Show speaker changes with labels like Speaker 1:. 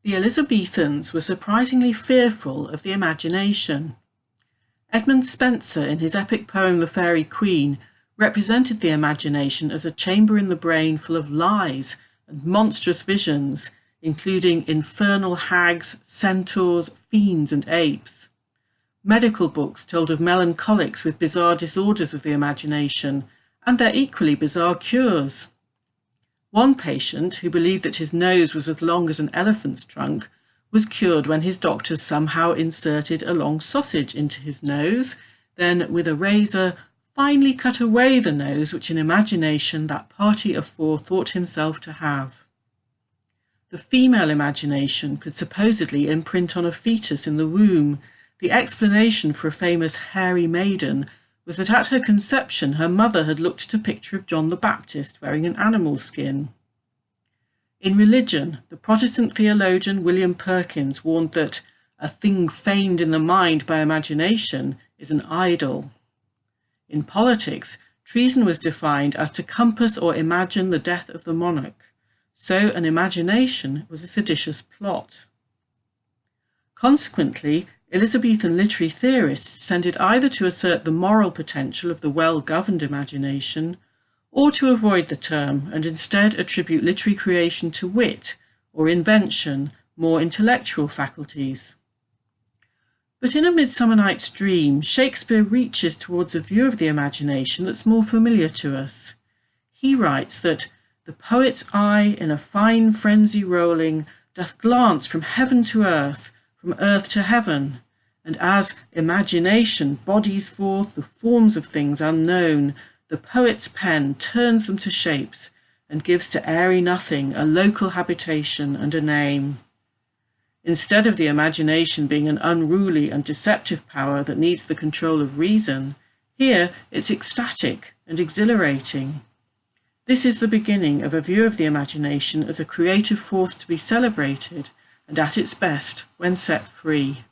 Speaker 1: The Elizabethans were surprisingly fearful of the imagination. Edmund Spenser, in his epic poem The Faerie Queene, represented the imagination as a chamber in the brain full of lies and monstrous visions, including infernal hags, centaurs, fiends and apes. Medical books told of melancholics with bizarre disorders of the imagination and their equally bizarre cures. One patient, who believed that his nose was as long as an elephant's trunk, was cured when his doctors somehow inserted a long sausage into his nose, then with a razor finely cut away the nose which in imagination that party afore thought himself to have. The female imagination could supposedly imprint on a fetus in the womb. The explanation for a famous hairy maiden was that at her conception her mother had looked at a picture of John the Baptist wearing an animal's skin. In religion, the Protestant theologian William Perkins warned that a thing feigned in the mind by imagination is an idol. In politics, treason was defined as to compass or imagine the death of the monarch, so an imagination was a seditious plot. Consequently, Elizabethan literary theorists tended either to assert the moral potential of the well-governed imagination, or to avoid the term and instead attribute literary creation to wit or invention, more intellectual faculties. But in A Midsummer Night's Dream, Shakespeare reaches towards a view of the imagination that's more familiar to us. He writes that the poet's eye in a fine frenzy rolling doth glance from heaven to earth, from earth to heaven, and as imagination bodies forth the forms of things unknown, the poet's pen turns them to shapes and gives to airy nothing a local habitation and a name. Instead of the imagination being an unruly and deceptive power that needs the control of reason, here it's ecstatic and exhilarating. This is the beginning of a view of the imagination as a creative force to be celebrated and at its best when set free.